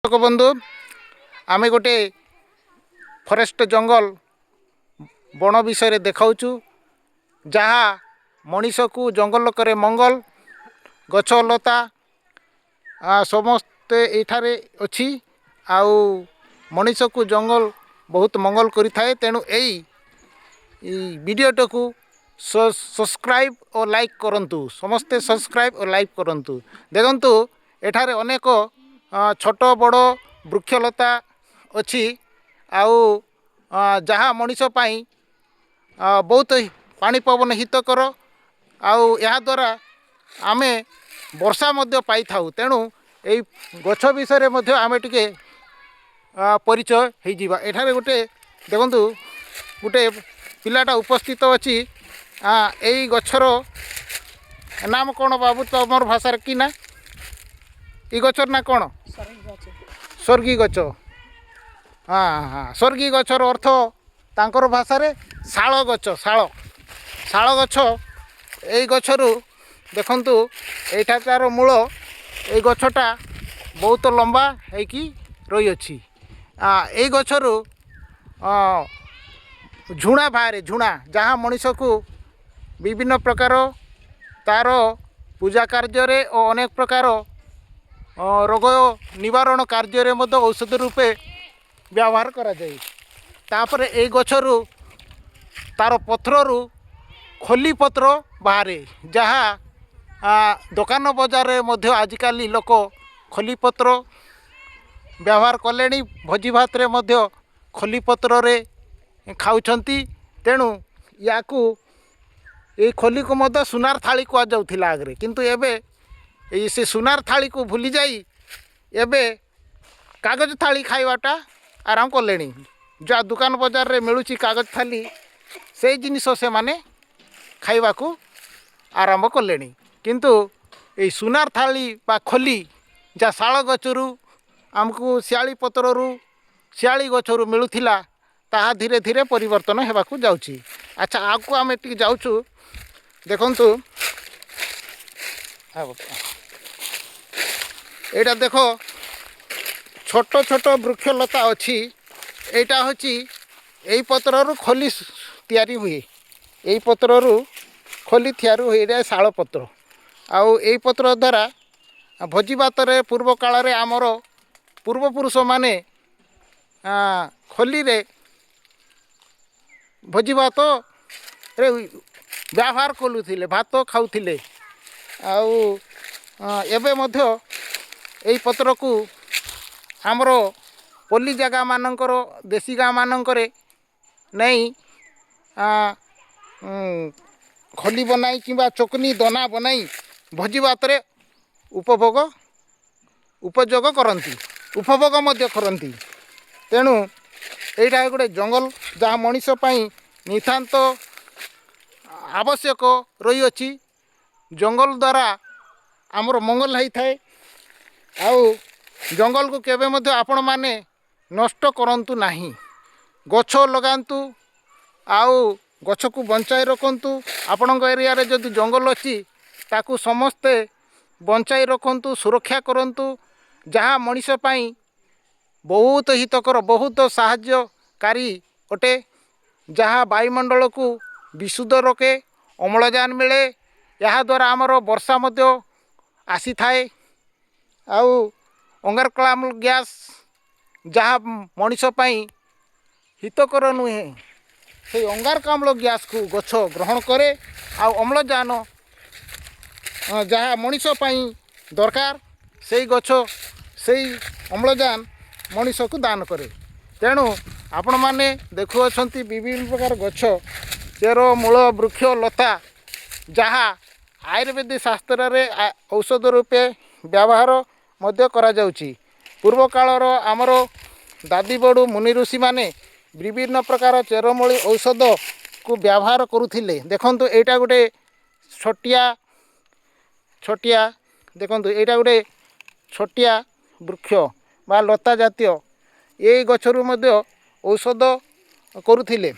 दर्शक बंधु आमे गोटे फरेस्ट जंगल बण विषय देखाऊँ जहाँ मनीष को जंगल करे मंगल गछलता समस्ते एठारे अच्छी आउ मनीष को जंगल बहुत मंगल करिथाए। तेणु यही वीडियोटा को सब्सक्राइब और लाइक करंतु, समस्ते सब्सक्राइब और लाइक करंतु। देखंतु एठारे अनेक छोट बड़ वृक्षलता अच्छी आउ जहाँ मनीष पाई बहुत पानी पवन हितकर आउ या द्वारा आमे वर्षा मध्य पाई थाउ। तेणु यही गछ विषय मध्य आमे टिके परिचय हो जावा। एठारे गोटे देखंतु गोटे पिलाटा उपस्थित अच्छी यही गछर नाम कौन बाबू तुमर भाषार कि ना ई गछर ना कौन? स्वर्गी गछ। हाँ हाँ, स्वर्गी गछर अर्थ तांकर भाषारे शाल गछ। शाल गछ यही गछरु देखंतु एठा तार मूल यही गछटा बहुत लंबा हैकी रही अछि। यही गछरु झुणा बाहर झुणा जहाँ मनीष को विभिन्न प्रकार तार पूजा कार्य और अनेक प्रकार रोग निवारण कार्य औषध रूपे व्यवहार करा जाए। तापर ए गछरु तार पत्ररु खोली पत्र बाहरे जहाँ दुकान बजार मध्य आजिकाली लोक खोली पत्र व्यवहार कले। भोजी भात रे मध्य खोली पत्र रे खाउछंती। तेणु याकू ये खोली को मध्य सुनार थाली कह जाउथिला आगरे, किंतु एबे से सुनार थाली को भूली जाई एबे कागज थाली खाइबाटा आराम कले। जहाँ दुकान बजार रे मिलुची कागज थाली से जिनिस से माने खाइबा को आरंभ कले। किंतु ये सुनार थाली बा खोली जहाँ शाल गछरु आमको शियाली पत्ररु शियाली गछरु मिलुथिला ताहा धीरे धीरे परिवर्तन हेबाकू जाउची। अच्छा आगू आमे टिक जाउछु। देखंतु एटा देखो छोट छोट वृक्षलता अच्छी। एटा होची एई पत्ररु खोली तैयारी हुए। एई पत्ररु खोली तैयारी हुए। एटा शाल पत्र आउ एई पत्र द्वारा भोजी भात रे पूर्व काल रे आमर पूर्वपुरुष माने खोली रे भोजी भात रे व्यवहार करुथिले, भात खाउथिले। आउ एबे मध्य एई पत्र को आमर पल्ली जगह मानकर देशी गाँ मानकरे नहीं खोली बनाई किंबा चोकनी दना बनाई भोजी भात रे उपयोग करती, उपभोग मध्य करती। तेणु एटा गोटे जंगल जहाँ मनीष पाई नितांत आवश्यक रही अछि। जंगल द्वारा आमर मंगल होई थाए। आउ जंगल को केबे मध्य आपण माने नष्ट करंतु नाही। गछ लगांतु आउ गछ को बंचाई रखंतु। आपणक एरिया रे जदि जंगल अछि ताकू समस्ते बंचाई रखंतु, सुरक्षा करंतु। जहाँ मनीष पाई बहुत हितकर बहुत साहाय्यकारी अटे। जहाँ वायुमंडल को विशुद्ध रखे, अम्लजान मिले। या द्वारा आमर वर्षा मध्य आसी थाए। आउ अंगारकाम्ल गैस जहाँ मनीष पाई हितकर नुहे से अंगारकाम्ल गैस को गछ ग्रहण करे। आउ अम्लजान जहाँ मनीष पाई दरकार से गछ से अम्लजान मनीष को दान करे। तेणु आपण माने देखुअछंती विभिन्न प्रकार गछ चेर मूल वृक्ष लता जहाँ आयुर्वेदिक शास्त्र रे औषध रूपे व्यवहार मध्य करा जाउची। पूर्व कालर आमर दादी बड़ू मुनि ऋषि माने विभिन्न प्रकार चेरमूली औषध को व्यवहार करुथिले। देखंतु एटा गोटे छोटिया देखंतु एटा गोटे छोटिया वृक्ष बा लता जातीय ये गछरु मध्य औषध करुथिले।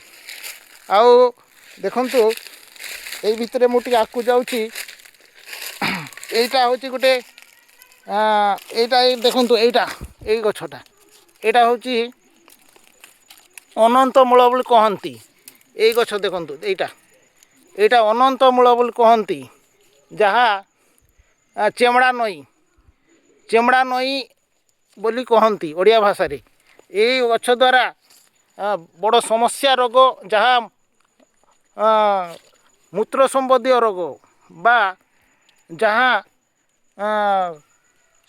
आउ देखंतु एई भितरे मुटी आकु जाउची। एटा होची गोटे एटा देखंतु एटा এই গছটা এটা ହେଉଛି ଅନନ୍ତ ମୂଳ ବୋଲି କହନ୍ତି। ଏଇ ଗଛ ଦେଖନ୍ତୁ ଏଇଟା ଅନନ୍ତ ମୂଳ ବୋଲି କହନ୍ତି, ଯାହା ଚେମଡ଼ା ନଈ ବୋଲି କହନ୍ତି ଓଡ଼ିଆ ଭାଷାରେ। ଏଇ ଗଛ ଦ୍ୱାରା ବଡ଼ ସମସ୍ୟା ରୋଗ, ଯାହା ମୂତ୍ର ସମ୍ବନ୍ଧୀୟ ରୋଗ ବା ଯାହା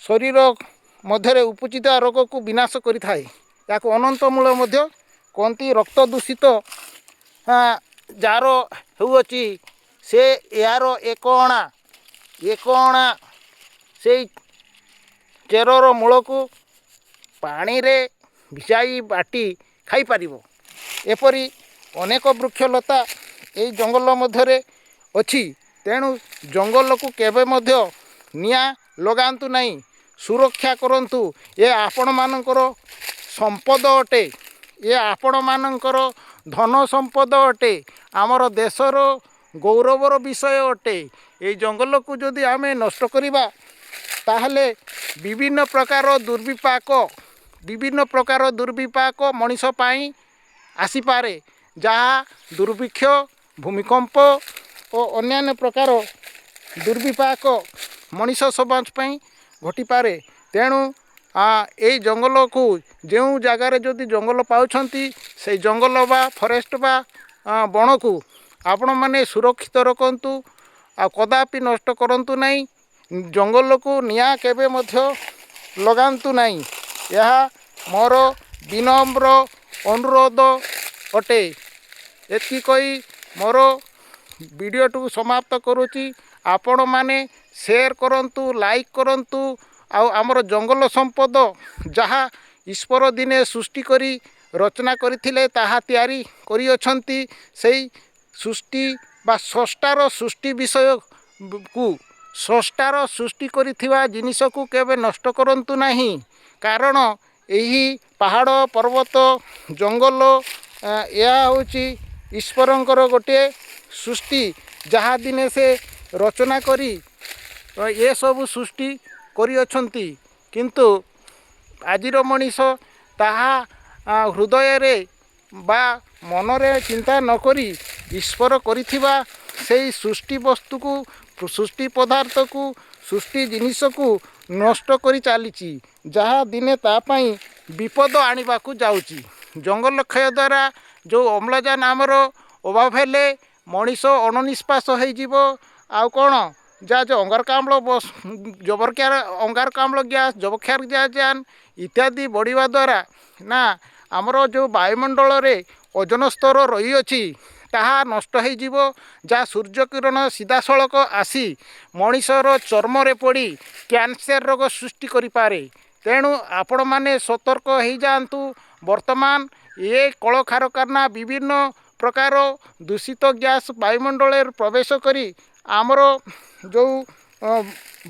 ଶରୀର ମଧ୍ୟରେ ଉପୁଜିତ ରୋଗକୁ ବିନାଶ କରିଥାଏ, ତାକୁ ଅନନ୍ତ ମୂଳ ମଧ୍ୟ କହନ୍ତି। ରକ୍ତ ଦୂଷିତ ଯାହାର ହେଉଅଛି, ସେ ଏହାର ଏକ ଅଣା ସେଇ ଚେରର ମୂଳକୁ ପାଣିରେ ଭିଜାଇ ବାଟି ଖାଇପାରିବ। ଏପରି ଅନେକ ବୃକ୍ଷଲତା ଏଇ ଜଙ୍ଗଲ ମଧ୍ୟରେ ଅଛି। ତେଣୁ ଜଙ୍ଗଲକୁ କେବେ ମଧ୍ୟ ନିଆଁ ଲଗାନ୍ତୁ ନାହିଁ, ସୁରକ୍ଷା କରନ୍ତୁ। ଏ ଆପଣମାନଙ୍କର ସମ୍ପଦ ଅଟେ, ଏ ଆପଣମାନଙ୍କର ଧନ ସମ୍ପଦ ଅଟେ, ଆମର ଦେଶର ଗୌରବର ବିଷୟ ଅଟେ। ଏଇ ଜଙ୍ଗଲକୁ ଯଦି ଆମେ ନଷ୍ଟ କରିବା, ତାହେଲେ ବିଭିନ୍ନ ପ୍ରକାର ଦୁର୍ବିପାକ ମଣିଷ ପାଇଁ ଆସିପାରେ, ଯାହା ଦୁର୍ଭିକ୍ଷ, ଭୂମିକମ୍ପ ଓ ଅନ୍ୟାନ୍ୟ ପ୍ରକାର ଦୁର୍ବିପାକ ମଣିଷ ସମାଜ ପାଇଁ ଘଟିପାରେ। ତେଣୁ ଏଇ ଜଙ୍ଗଲକୁ, ଯେଉଁ ଜାଗାରେ ଯଦି ଜଙ୍ଗଲ ପାଉଛନ୍ତି, ସେଇ ଜଙ୍ଗଲ ବା ଫରେଷ୍ଟ ବା ବଣକୁ ଆପଣମାନେ ସୁରକ୍ଷିତ ରଖନ୍ତୁ, ଆଉ କଦାପି ନଷ୍ଟ କରନ୍ତୁ ନାହିଁ। ଜଙ୍ଗଲକୁ ନିଆଁ କେବେ ମଧ୍ୟ ଲଗାନ୍ତୁ ନାହିଁ। ଏହା ମୋର ବିନମ୍ର ଅନୁରୋଧ ଅଟେ। ଏତିକି କହି ମୋର ଭିଡ଼ିଓଟିକୁ ସମାପ୍ତ କରୁଛି। ଆପଣମାନେ ସେୟାର କରନ୍ତୁ, ଲାଇକ୍ କରନ୍ତୁ। ଆଉ ଆମର ଜଙ୍ଗଲ ସମ୍ପଦ ଯାହା ଈଶ୍ୱର ଦିନେ ସୃଷ୍ଟି କରି ରଚନା କରିଥିଲେ, ତାହା ତିଆରି କରିଅଛନ୍ତି। ସେଇ ସୃଷ୍ଟି ବା ସ୍ରଷ୍ଟାର ସୃଷ୍ଟି ବିଷୟକୁ, ସ୍ରଷ୍ଟାର ସୃଷ୍ଟି କରିଥିବା ଜିନିଷକୁ କେବେ ନଷ୍ଟ କରନ୍ତୁ ନାହିଁ। କାରଣ ଏହି ପାହାଡ଼, ପର୍ବତ, ଜଙ୍ଗଲ ଏହା ହେଉଛି ଈଶ୍ୱରଙ୍କର ଗୋଟିଏ ସୃଷ୍ଟି, ଯାହା ଦିନେ ସେ ରଚନା କରି ଏସବୁ ସୃଷ୍ଟି କରିଅଛନ୍ତି। କିନ୍ତୁ ଆଜିର ମଣିଷ ତାହା ହୃଦୟରେ ବା ମନରେ ଚିନ୍ତା ନକରି ଈଶ୍ୱର କରିଥିବା ସେଇ ସୃଷ୍ଟି ବସ୍ତୁକୁ, ସୃଷ୍ଟି ପଦାର୍ଥକୁ, ସୃଷ୍ଟି ଜିନିଷକୁ ନଷ୍ଟ କରି ଚାଲିଛି, ଯାହା ଦିନେ ତା ପାଇଁ ବିପଦ ଆଣିବାକୁ ଯାଉଛି। ଜଙ୍ଗଲ କ୍ଷୟ ଦ୍ୱାରା ଯେଉଁ ଅମ୍ଳଜାନ ଆମର ଅଭାବ ହେଲେ ମଣିଷ ଅଣନିଶ୍ୱାସ ହେଇଯିବ। ଆଉ କ'ଣ, ଯାହା ଯେଉଁ ଅଙ୍ଗାରକାମ୍ଳ ଗ୍ୟାସ୍, ଯବକ୍ଷାରଜାନ ଇତ୍ୟାଦି ବଢ଼ିବା ଦ୍ୱାରା ନା ଆମର ଯେଉଁ ବାୟୁମଣ୍ଡଳରେ ଓଜୋନ ସ୍ତର ରହିଅଛି, ତାହା ନଷ୍ଟ ହେଇଯିବ। ଯାହା ସୂର୍ଯ୍ୟକିରଣ ସିଧାସଳଖ ଆସି ମଣିଷର ଚର୍ମରେ ପଡ଼ି କ୍ୟାନ୍ସର ରୋଗ ସୃଷ୍ଟି କରିପାରେ। ତେଣୁ ଆପଣମାନେ ସତର୍କ ହେଇଯାଆନ୍ତୁ। ବର୍ତ୍ତମାନ ଏ କଳକାରଖାନା ବିଭିନ୍ନ ପ୍ରକାର ଦୂଷିତ ଗ୍ୟାସ୍ ବାୟୁମଣ୍ଡଳରେ ପ୍ରବେଶ କରି ଆମର ଯେଉଁ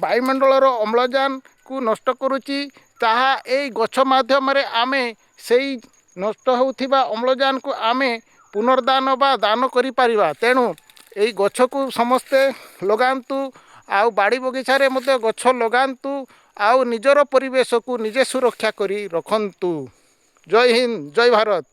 ବାୟୁମଣ୍ଡଳର ଅମ୍ଳଜାନକୁ ନଷ୍ଟ କରୁଛି, ତାହା ଏଇ ଗଛ ମାଧ୍ୟମରେ ଆମେ ସେଇ ନଷ୍ଟ ହେଉଥିବା ଅମ୍ଳଜାନକୁ ଆମେ ପୁନର୍ଦାନ ବା ଦାନ କରିପାରିବା। ତେଣୁ ଏଇ ଗଛକୁ ସମସ୍ତେ ଲଗାନ୍ତୁ, ଆଉ ବାଡ଼ି ବଗିଚାରେ ମଧ୍ୟ ଗଛ ଲଗାନ୍ତୁ, ଆଉ ନିଜର ପରିବେଶକୁ ନିଜେ ସୁରକ୍ଷା କରି ରଖନ୍ତୁ। ଜୟ ହିନ୍ଦ, ଜୟ ଭାରତ।